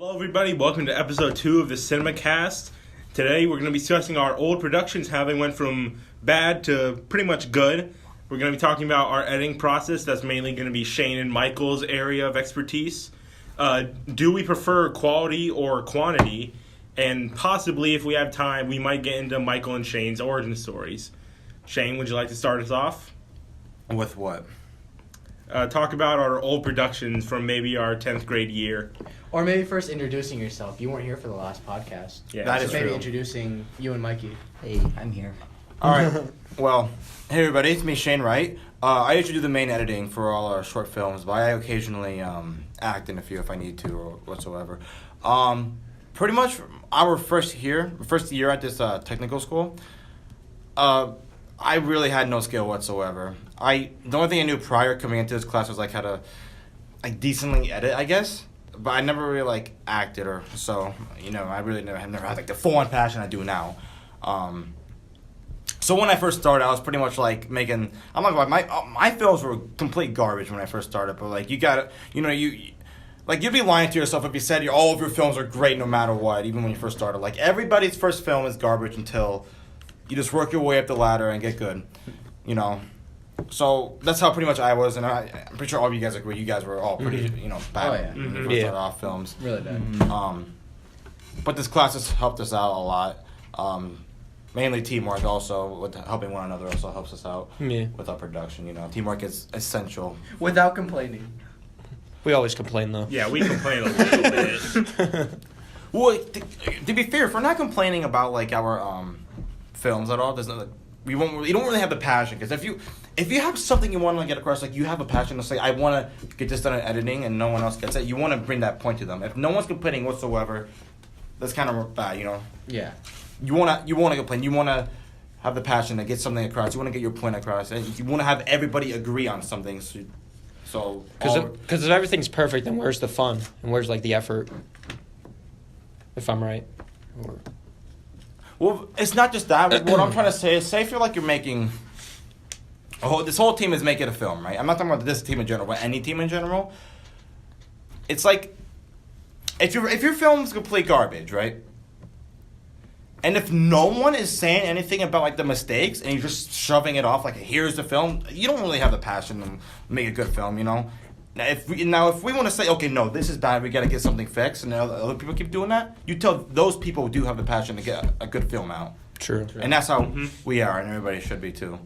Hello, everybody. Welcome to episode 2 of the CinemaCast. Today, we're going to be discussing our old productions, how they went from bad to pretty much good. We're going to be talking about our editing process. That's mainly going to be Shane and Michael's area of expertise. Do we prefer quality or quantity? And possibly, if we have time, we might get into Michael and Shane's origin stories. Shane, would you like to start us off? With what? Talk about our old productions from maybe our 10th grade year. Or maybe first introducing yourself. You weren't here for the last podcast. Yeah, that so is maybe true. introducing you and Mikey. Hey, I'm here. All right. Well, hey everybody, it's me, Shane Wright. I usually do the main editing for all our short films, but I occasionally act in a few if I need to or whatsoever. Pretty much our first year at this technical school, I really had no skill whatsoever. The only thing I knew prior coming into this class was like how to decently edit, I guess. But I never really acted or so. I really never had the full-on passion I do now. So when I first started, I was pretty much making. I'm not gonna lie, my films were complete garbage when I first started. But you gotta, you'd be lying to yourself if you said all of your films are great no matter what, even when you first started. Everybody's first film is garbage until you just work your way up the ladder and get good. So that's how pretty much I was, and I'm pretty sure all of you guys agree. You guys were all pretty, bad when you first started off films. Really bad. But this class has helped us out a lot. Mainly teamwork also, with helping one another also helps us out with our production. Teamwork is essential. Without complaining. We always complain, though. Yeah, we complain a little bit. Well, to be fair, if we're not complaining about our films at all, you don't really have the passion. Because if you have something you want to get across, you have a passion to say, I want to get this done in editing, and no one else gets it, you want to bring that point to them. If no one's complaining whatsoever, that's kind of bad, Yeah. You want to complain. You want to have the passion to get something across. You want to get your point across. And you want to have everybody agree on something. Because if everything's perfect, then where's the fun? And where's, the effort? If I'm right. Well, it's not just that. What I'm trying to say is, say if you're making... this whole team is making a film, right? I'm not talking about this team in general, but any team in general. It's if your film's complete garbage, right? And if no one is saying anything about the mistakes, and you're just shoving it off here's the film, you don't really have the passion to make a good film, Now, if we want to say, okay, no, this is bad, we got to get something fixed, and other people keep doing that, you tell those people who do have the passion to get a good film out. True. And that's how we are, and everybody should be too.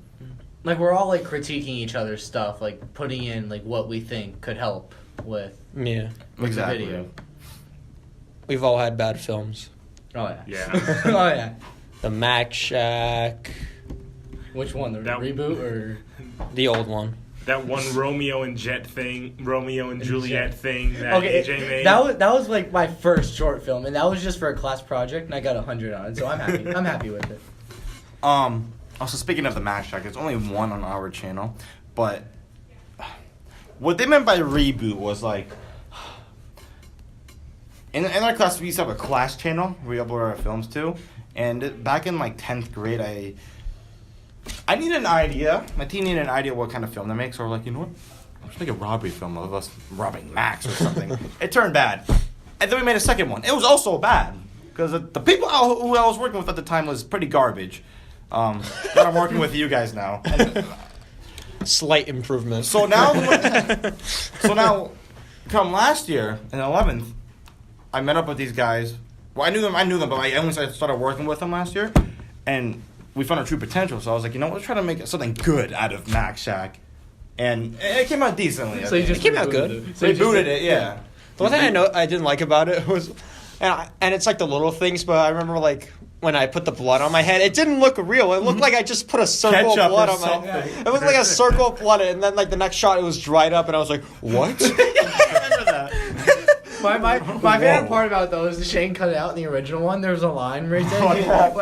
We're all critiquing each other's stuff, putting in what we think could help with Yeah. the Exactly. video. We've all had bad films. Oh yeah. Yeah. Oh yeah. The Mac Shack. Which one? The That- reboot or The old one. That one Romeo and Juliet thing that okay? AJ made. That was my first short film, and that was just for a class project, and I got 100 on it, so I'm happy. I'm happy with it. Also, speaking of the Max Shack, there's only one on our channel, but what they meant by reboot was in our class we used to have a class channel where we upload our films to, and back in 10th grade I needed an idea. My team needed an idea what kind of film to make, so we're what? Let's make a robbery film of us robbing Max or something. It turned bad, and then we made a second one. It was also bad because the people who I was working with at the time was pretty garbage. But I'm working with you guys now. Slight improvement. So now, come last year in 11th, I met up with these guys. Well, I knew them, but I only started working with them last year, and we found our true potential. So I was let's try to make something good out of Max Shack, and it came out decently. So you just It came out good. So we booted it, yeah. The one thing I didn't like about it was, and it's the little things, but I remember when I put the blood on my head, it didn't look real. It looked like I just put a circle Ketchup of blood or on my something. head. It looked like a circle of blood, and then the next shot it was dried up, and I was like, what? I remember that. My favorite part about it, though, is Shane cut it out in the original one. There's a line right there. Oh, yeah.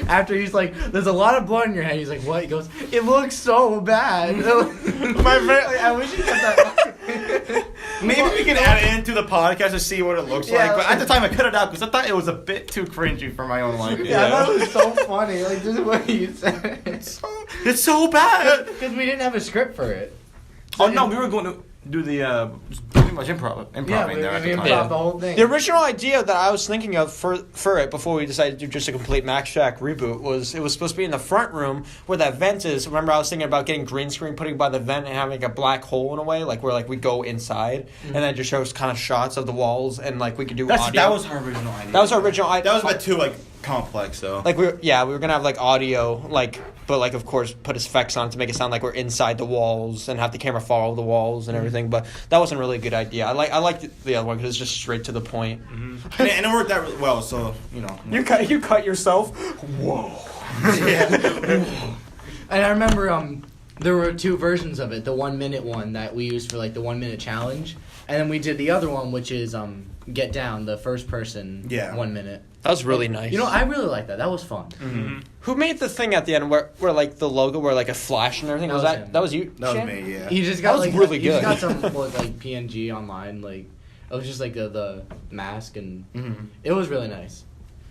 After he's there's a lot of blood in your head. He's like, what? He goes, it looks so bad. I wish he kept that. Maybe we can add it into the podcast to see what it looks Yeah, like. But at the time, I cut it out because I thought it was a bit too cringy for my own liking. Yeah, I thought it was so funny. Just the way you said it. It's so bad. Because we didn't have a script for it. Oh no, we were going to. do the pretty much improv Yeah, there we at the improv time. the whole thing. The original idea that I was thinking of for it before we decided to do just a complete Max Shack reboot was it was supposed to be in the front room where that vent is. Remember, I was thinking about getting green screen, putting by the vent, and having like a black hole in a way, like where like we go inside, and then it just shows kind of shots of the walls, and like we could do audio. That was our original idea. That was our original idea. That was a bit too like complex though. Like we were gonna have like audio, like, but like of course put effects on it to make it sound like we're inside the walls and have the camera follow the walls and everything. But that wasn't really a good idea. I liked the other one because it's just straight to the point. And it worked out really well. So you know, You cut yourself. Whoa. And I remember there were 2 versions of it. The 1 minute one that we used for like the 1 minute challenge, and then we did the other one, which is Get Down, the first person 1 minute. That was really nice. You know, I really like that. That was fun. Mm-hmm. Who made the thing at the end where like the logo where like a flash and everything? Was him. that was you? that was Shane? me. Yeah. He just got That was like really he just good. got some like PNG online. Like it was just like the mask, and it was really nice.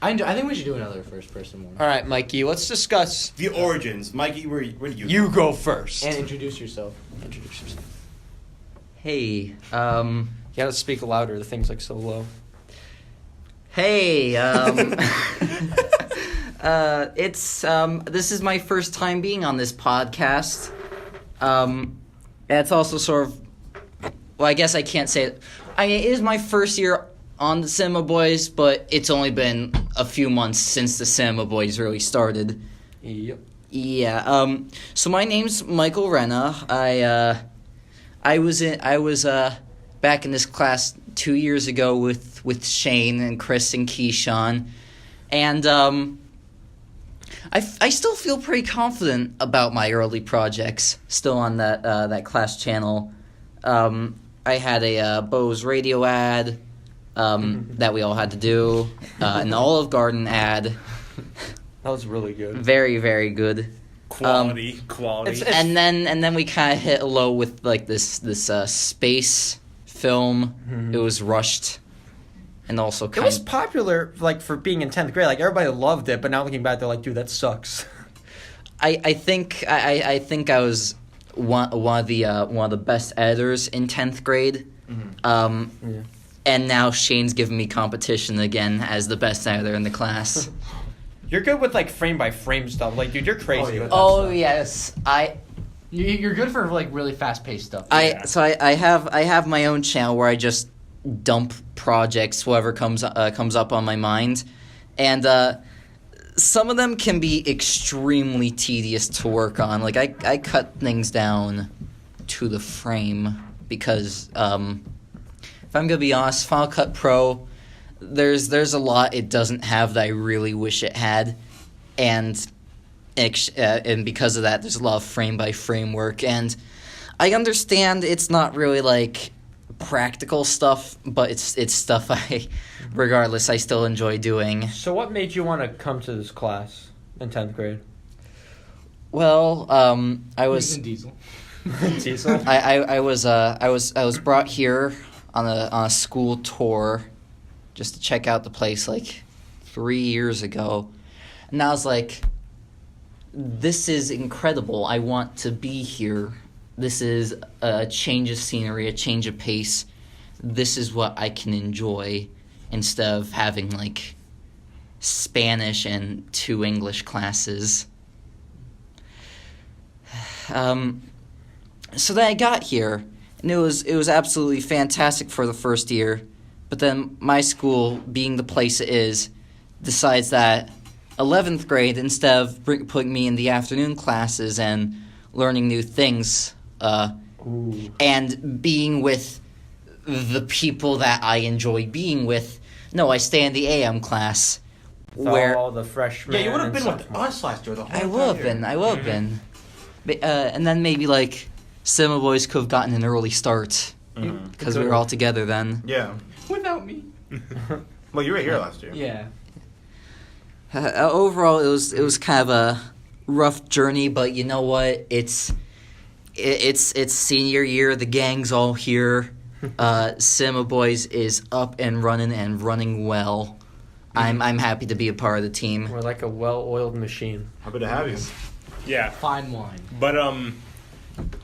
I think we should do another first person one. All right, Mikey. Let's discuss. The origins, Mikey. Where do you? You go first. And introduce yourself. Introduce yourself. Hey, You gotta speak louder. The thing's like so low. hey, it's this is my first time being on this podcast. It's also sort of, well, I guess I can't say it. It is my first year on the Cinema Boys, but it's only been a few months since the Cinema Boys really started. Yep. Yeah. So my name's Michael Rena. I was back in this class 2 years ago with Shane and Chris and Keyshawn, and I still feel pretty confident about my early projects. Still on that class channel. I had a Bose radio ad that we all had to do, an Olive Garden ad. That was really good. Very, very good. Quality. it's- And then we kind of hit a low with like this space film. It was rushed, and also It kind was popular, like for being in 10th grade. Like everybody loved it, but now looking back, they're like, "Dude, that sucks." I think I was one of the best editors in 10th grade. Yeah. And now Shane's giving me competition again as the best editor in the class. You're good with like frame by frame stuff. Like, dude, you're crazy with that Oh stuff. yes, You're good for like really fast paced stuff. I have my own channel where I just dump projects, whatever comes up on my mind, and some of them can be extremely tedious to work on. Like I cut things down to the frame because if I'm gonna be honest, Final Cut Pro, there's a lot it doesn't have that I really wish it had, and because of that, there's a lot of frame by frame work, and I understand it's not really like practical stuff, but it's stuff regardless, I still enjoy doing. So, what made you want to come to this class in 10th grade? Well, I was Diesel. Diesel. I was brought here on a school tour just to check out the place like 3 years ago, and I was like, this is incredible. I want to be here. This is a change of scenery, a change of pace. This is what I can enjoy instead of having like Spanish and 2 English classes. So then I got here, and it was absolutely fantastic for the first year. But then my school, being the place it is, decides that 11th grade, instead of putting me in the afternoon classes and learning new things, and being with the people that I enjoy being with, no, I stay in the AM class. Where all the freshmen. Yeah, you would have been and with sophomores. us last year. The whole I will have been. I will have been. And then maybe like Cinema Boys could have gotten an early start because we were all together then. Yeah. Without me. Well, you were here last year. Yeah. Overall, it was kind of a rough journey, but you know what? It's senior year. The gang's all here. Cinema Boys is up and running well. I'm happy to be a part of the team. We're like a well-oiled machine. Happy to have you. Yeah. Fine wine. But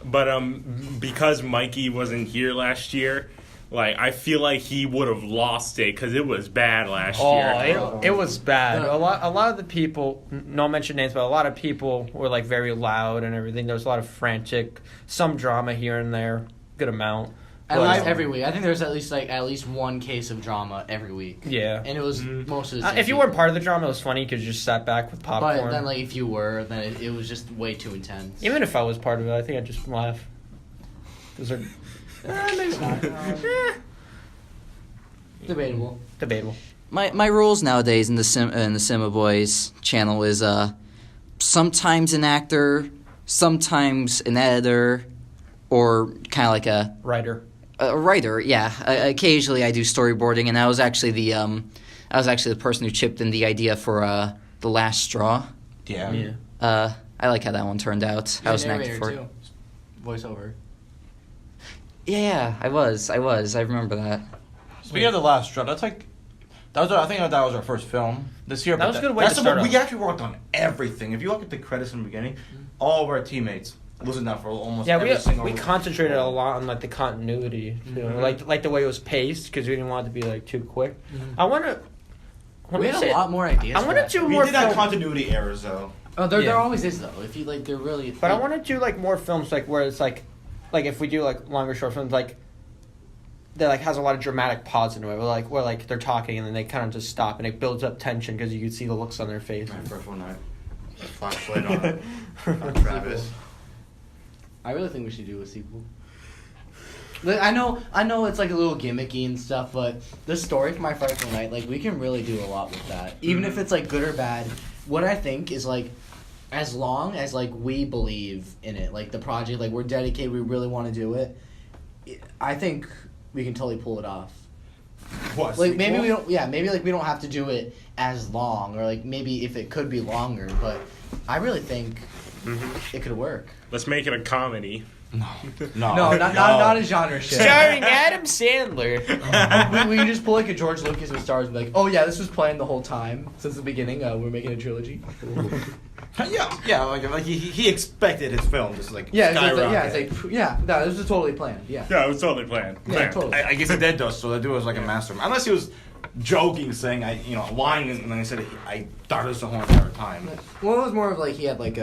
But because Mikey wasn't here last year, like I feel like he would have lost it because it was bad last year. Oh, it was bad. A lot of the people, no mention names, but a lot of people were like very loud and everything. There was a lot of frantic, some drama here and there, good amount. At least every week. I think there's at least one case of drama every week. Yeah. And it was most of the same if you weren't part of the drama, it was funny because you just sat back with popcorn. But then, like, if you were, then it was just way too intense. Even if I was part of it, I think I'd just laugh. Those are... maybe not. Debatable. My rules nowadays in the Cinema Boys channel is sometimes an actor, sometimes an editor, or kind of like a writer. A writer, yeah. Occasionally I do storyboarding, and I was actually the person who chipped in the idea for The Last Straw. Yeah. I like how that one turned out. I was an actor for it. Too. Voiceover. Yeah, I was. I remember that. Speaking of The Last Straw, I think that was our first film this year. That was a good way to start We off. actually worked on everything. If you look at the credits in the beginning, all of our teammates was in that for almost every single. We concentrated a lot on like the continuity, like the way it was paced because we didn't want it to be like too quick. Mm-hmm. I want to. We had a lot more ideas. I want to do We more. did have continuity errors though. Oh, there always is though. If you like, they're really. But I want to do like more films like where it's like if we do like longer short films like that like has a lot of dramatic pause into it, where like they're talking and then they kind of just stop and it builds up tension because you can see the looks on their face. My first one night, flashlight on Travis. I really think we should do a sequel. Like, I know it's like a little gimmicky and stuff, but the story for My Frightful Night, like we can really do a lot with that. Even if it's like good or bad, what I think is like, as long as like we believe in it, like the project, like we're dedicated, we really want to do it. I think we can totally pull it off. What? Like maybe we don't. Yeah, maybe like we don't have to do it as long, or like maybe if it could be longer. But I really think it could work. Let's make it a comedy. No, not a genre shit. Starring Adam Sandler. we can just pull like a George Lucas with stars and be like, oh yeah, this was planned the whole time since the beginning. We're making a trilogy. Yeah, like he expected his film just like skyrocket. No, this was totally planned. Yeah, it was totally planned. Yeah, totally. I guess he did though, so the dude was like a master. Unless he was joking, saying lying, and then he said I thought it was the whole entire time. Well, it was more of like he had like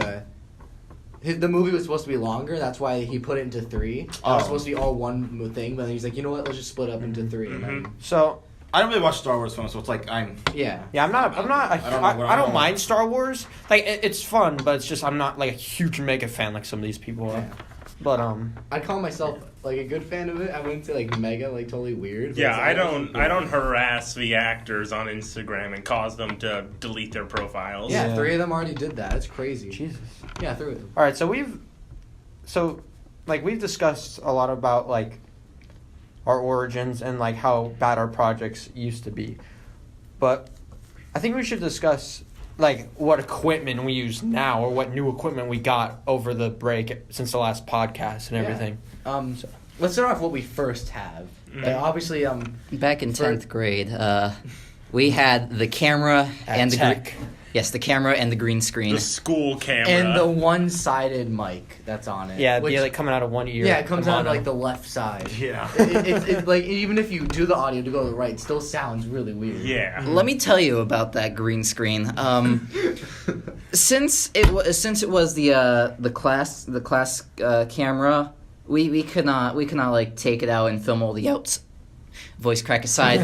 the movie was supposed to be longer. That's why he put it into 3. It was supposed to be all one thing, but then he's like, you know what? Let's just split up into 3. And then, So I don't really watch Star Wars films, so it's like I'm I'm not. I don't mind Star Wars. Like it's fun, but it's just I'm not like a huge mega fan like some of these people are. Yeah. But I'd call myself like a good fan of it. I wouldn't say like mega, like totally weird. But Yeah, it's, like, I don't harass the actors on Instagram and cause them to delete their profiles. Yeah, 3 of them already did that. It's crazy. Jesus. Yeah, 3 of them. All right, so we've discussed a lot about like our origins and like how bad our projects used to be, but I think we should discuss like what equipment we use now or what new equipment we got over the break since the last podcast and everything. Let's start off what we first have. Obviously, Back in 10th grade, we had the camera and the the camera and the green screen. The school camera. and the one-sided mic that's on it. Yeah, like coming out of one ear. Yeah, it comes out of like the left side. Yeah. It's like even if you do the audio to go to the right, it still sounds really weird. Yeah. Let me tell you about that green screen. Since it was the class camera, we could not like take it out and film all the voice crack aside,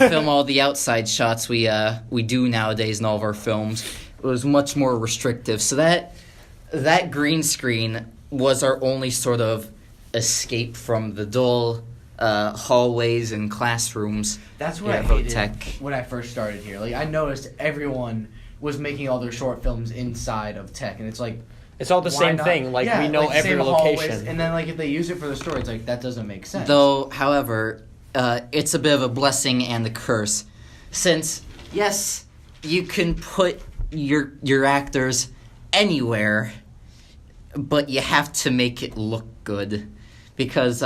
film all the outside shots we do nowadays in all of our films. It was much more restrictive. So that green screen was our only sort of escape from the dull hallways and classrooms. That's what I hated when I first started here. Like I noticed everyone was making all their short films inside of tech, and it's like it's all the same thing. Like we know like every location, hallways, and then like if they use it for the story, it's like that doesn't make sense. Though, however, it's a bit of a blessing and a curse, since yes, you can put your actors anywhere, but you have to make it look good, because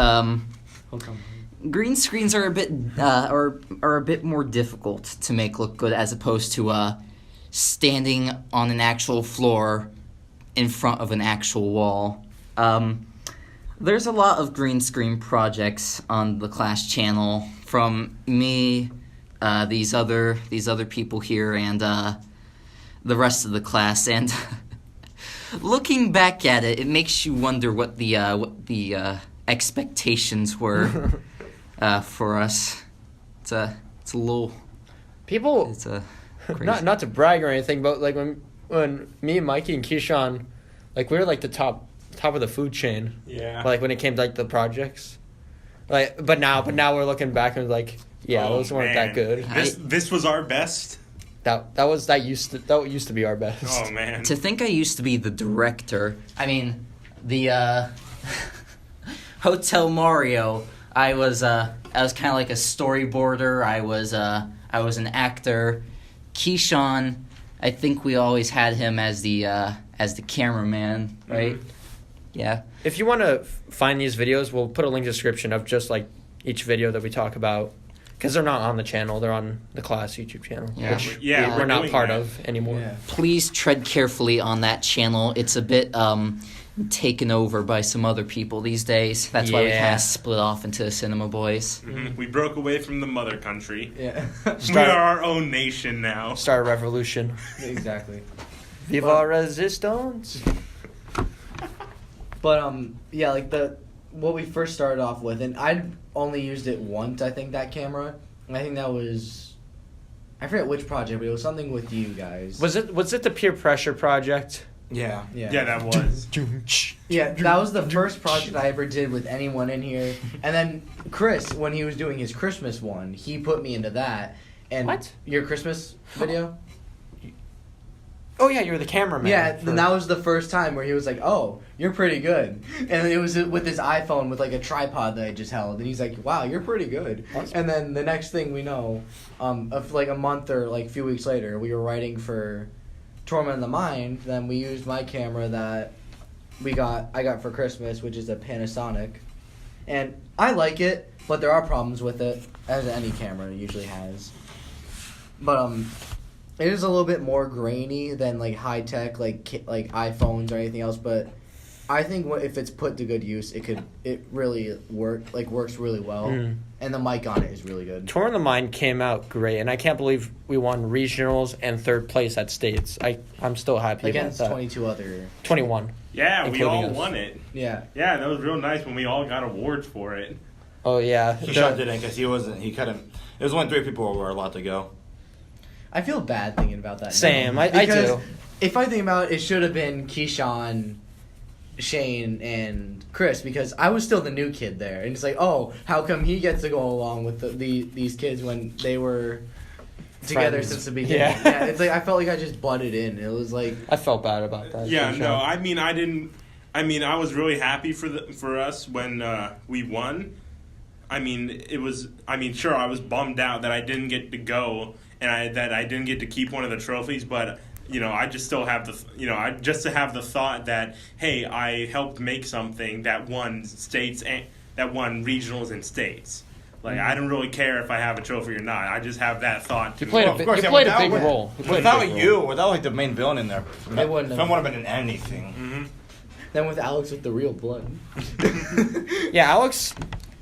green screens are a bit are a bit more difficult to make look good as opposed to standing on an actual floor in front of an actual wall. There's a lot of green screen projects on the class channel from me, these other people here, and the rest of the class. And looking back at it, it makes you wonder what the expectations were for us. It's a little People, it's a crazy. not to brag or anything, but like when me and Mikey and Keyshawn, like we were like the top of the food chain. Yeah. Like when it came to like the projects, like but now we're looking back and like those weren't that good. This was our best. That used to be our best. Oh man. To think I used to be the director. I mean, the Hotel Mario. I was kind of like a storyboarder. I was an actor. Keyshawn, I think we always had him as the cameraman, right? Mm-hmm. Yeah. If you want to find these videos, we'll put a link in the description of just like each video that we talk about. Because they're not on the channel, they're on the class YouTube channel, Yeah. which Yeah, we're not doing part that. of anymore. Yeah. Please tread carefully on that channel. It's a bit taken over by some other people these days. That's why we Yeah. kind of split off into the Cinema Boys. Mhm. We broke away from the mother country. Yeah. We are our own nation now. Start a revolution. Exactly. Viva resistance! But yeah, like what we first started off with, and I'd only used it once, I think, that camera. And I think that was, I forget which project, but it was something with you guys. Was it the peer pressure project? Yeah. Yeah, that was. Yeah, that was the first project I ever did with anyone in here. And then Chris, when he was doing his Christmas one, he put me into that. And What? Your Christmas video? Oh yeah, you were the cameraman. Yeah, and that was the first time where he was like, "Oh, you're pretty good," and it was with his iPhone with like a tripod that I just held, and he's like, "Wow, you're pretty good." And then the next thing we know, of like a month or like a few weeks later, we were writing for Torment in the Mind. Then we used my camera that I got for Christmas, which is a Panasonic, and I like it, but there are problems with it, as any camera usually has. But it is a little bit more grainy than like high tech like iPhones or anything else, but I think if it's put to good use, it really works really well, and the mic on it is really good. Torn the Mind came out great, and I can't believe we won regionals and third place at states. I'm still happy Against about that. 22 other. 21. Yeah, we Including all us. won it. Yeah. Yeah, that was real nice when we all got awards for it. Oh yeah. Keyshawn didn't because he couldn't. It was only 3 people who were allowed to go. I feel bad thinking about that. Same, now. I Because do. If I think about it, it should have been Keyshawn, Shane, and Chris, because I was still the new kid there, and it's like, oh, how come he gets to go along with these kids when they were together Friends. since the beginning? Yeah. It's like I felt like I just butted in. It was like, I felt bad about that. Yeah, for no, sure. I mean, I didn't. I mean, I was really happy for us when we won. I mean, it was. I mean, sure, I was bummed out that I didn't get to go and that I didn't get to keep one of the trophies, but I just still have to have the thought that hey, I helped make something that won states and that won regionals and states. Like I don't really care if I have a trophy or not. I just have that thought. You played Well, of course, yeah, a without- big role. You played a Without big role. you, without like the main villain in there, It wouldn't have. film would have been in anything. Mm-hmm. then with Alex with the real blood. Yeah, Alex,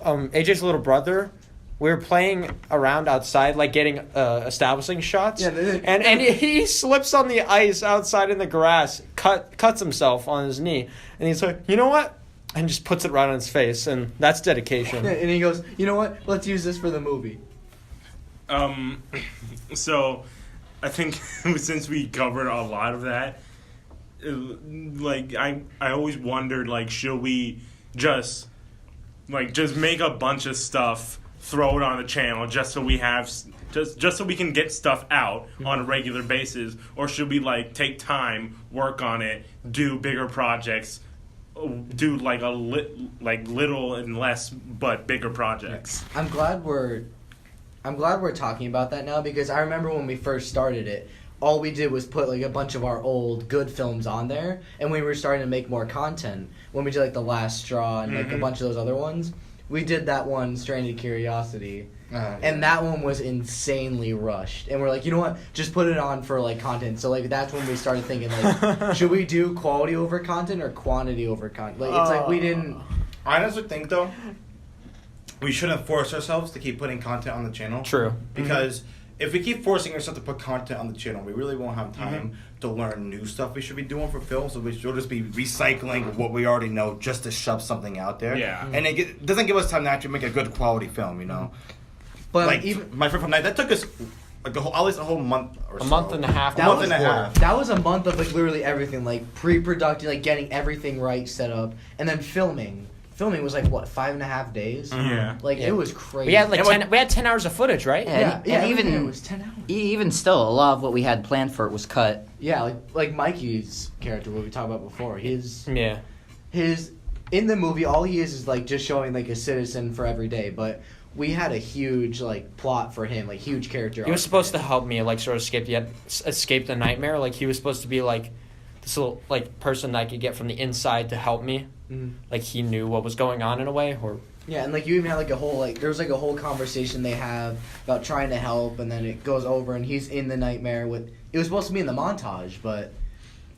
AJ's little brother, we were playing around outside, like getting establishing shots. Yeah, and he slips on the ice outside in the grass, cuts himself on his knee, and he's like, you know what? And just puts it right on his face, and that's dedication. And he goes, you know what? Let's use this for the movie. So, I think since we covered a lot of that, like I always wondered like should we just make a bunch of stuff, throw it on the channel just so we have just so we can get stuff out on a regular basis, or should we like take time, work on it, do bigger projects, do like little and less but bigger projects. I'm glad we're talking about that now, because I remember when we first started it, all we did was put like a bunch of our old good films on there, and we were starting to make more content when we did like The Last Straw and like a bunch of those other ones. We did that one, Stranded Curiosity, and that one was insanely rushed. And we're like, you know what? Just put it on for like content. So like that's when we started thinking like, should we do quality over content or quantity over content? Like it's like we didn't. I honestly think though, we shouldn't force ourselves to keep putting content on the channel. True. Because if we keep forcing ourselves to put content on the channel, we really won't have time to learn new stuff we should be doing for film. So we should just be recycling what we already know just to shove something out there. Yeah. And it doesn't give us time to actually make a good quality film, you know? But Like, even My Friend from Night, that took us like at least a whole month or so. A month and a half. A month and a half. that was a month of like literally everything, like pre-production, like getting everything right, set up, and then filming. Filming was like what, 5.5 days? Yeah. Like Yeah. it was crazy. We had like And we had 10 hours of footage, right? Yeah, yeah, and even even it was 10 hours. even still, a lot of what we had planned for it was cut. Yeah, like Mikey's character, what we talked about before. His Yeah. in the movie, all he is like just showing like a citizen for every day, but we had a huge like plot for him, like huge character. He was arc supposed for to him. help me, like, sort of escape the nightmare. Like, he was supposed to be, like, this little, like, person that I could get from the inside to help me. Mhm. Like, he knew what was going on in a way, or... Yeah, and like you even had like a whole like there was like a whole conversation they have about trying to help, and then it goes over and he's in the nightmare with. It was supposed to be in the montage, but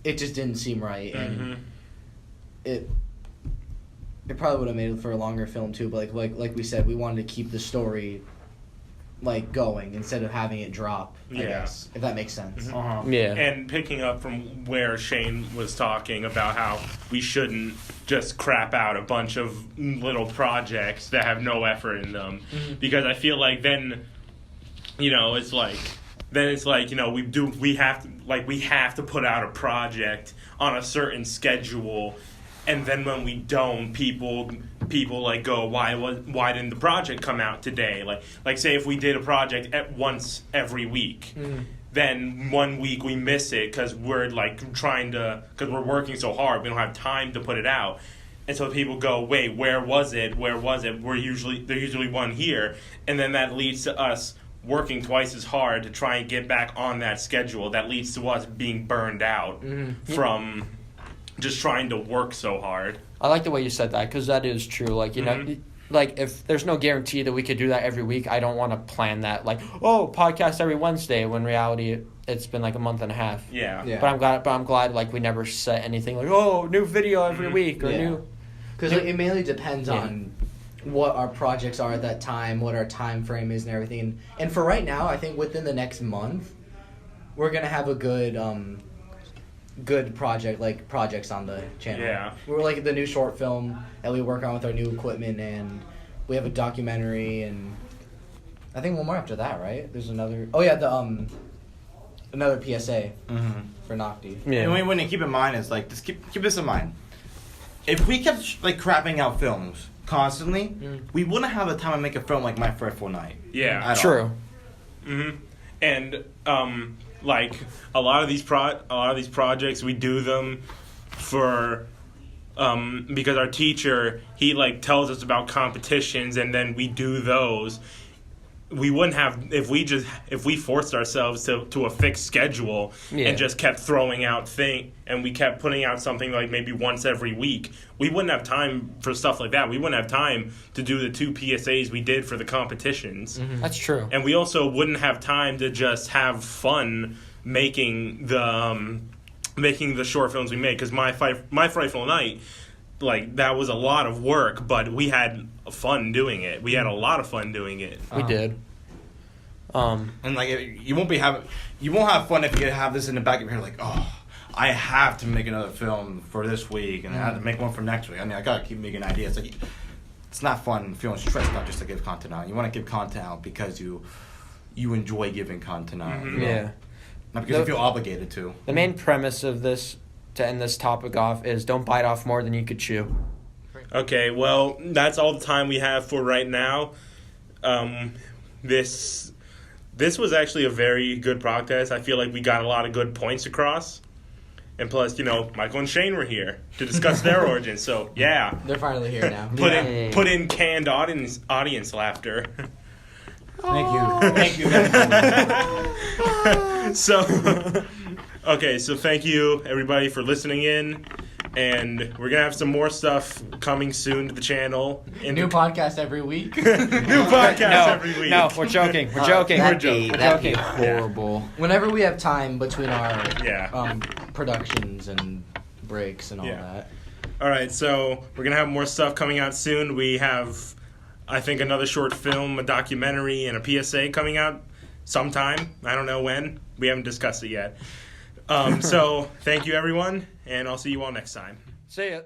it just didn't seem right, and it probably would have made it for a longer film too. But like we said, we wanted to keep the story like going instead of having it drop. I Yeah. guess if that makes sense. Uh-huh. Yeah. And picking up from where Shane was talking about how we shouldn't just crap out a bunch of little projects that have no effort in them, because I feel like then, it's like we have to put out a project on a certain schedule, and then when we don't, people like go, why didn't the project come out today? Like say if we did a project at once every week, then 1 week we miss it because we're like because we're working so hard, we don't have time to put it out. And so people go, wait, where was it? There's usually one here, and then that leads to us working twice as hard to try and get back on that schedule. That leads to us being burned out from just trying to work so hard. I like the way you said that, because that is true. Like, you know, like, if there's no guarantee that we could do that every week, I don't want to plan that. Like, podcast every Wednesday, when in reality, it's been like a month and a half. Yeah. Yeah. But I'm glad, like, we never set anything like, new video every week, or new... Because it mainly depends on what our projects are at that time, what our time frame is, and everything. And for right now, I think within the next month, we're gonna have a good projects on the channel. Yeah. We're like the new short film that we work on with our new equipment, and we have a documentary, and I think one more after that, right? There's another. Oh yeah, the another PSA for Nocti. Yeah. And when you keep in mind is like, just keep this in mind. If we kept like crapping out films constantly, we wouldn't have the time to make a film like My Frightful Night. Yeah. At all. True. And like a lot of these projects, we do them for because our teacher, he like tells us about competitions, and then we do those. We wouldn't have if we forced ourselves to a fixed schedule and just kept throwing out and we kept putting out something like maybe once every week. We wouldn't have time for stuff like that. We wouldn't have time to do the 2 PSAs we did for the competitions. That's true. And we also wouldn't have time to just have fun making the short films we made, because my Frightful Night, like, that was a lot of work, but we had fun doing it. We had a lot of fun doing it. We did. And like you won't have fun if you have this in the back of your head, like, oh, I have to make another film for this week, and I have to make one for next week. I mean, I gotta keep making ideas. Like, it's not fun feeling stressed out just to give content out. You want to give content out because you enjoy giving content out. You know? Yeah. Not because you feel obligated to. The main premise of this, to end this topic off, is don't bite off more than you could chew. Okay, well, that's all the time we have for right now. This was actually a very good podcast. I feel like we got a lot of good points across. And plus, Michael and Shane were here to discuss their origins. So, yeah. They're finally here now. Put in canned audience laughter. Thank you. So, okay, so thank you, everybody, for listening in. And we're going to have some more stuff coming soon to the channel. New podcast every week. New podcast every week. No, we're joking. We're joking. That'd be horrible. Whenever we have time between our Yeah. productions and breaks and all Yeah. that. All right, so we're going to have more stuff coming out soon. We have, I think, another short film, a documentary, and a PSA coming out sometime. I don't know when. We haven't discussed it yet. So thank you, everyone, and I'll see you all next time. See ya.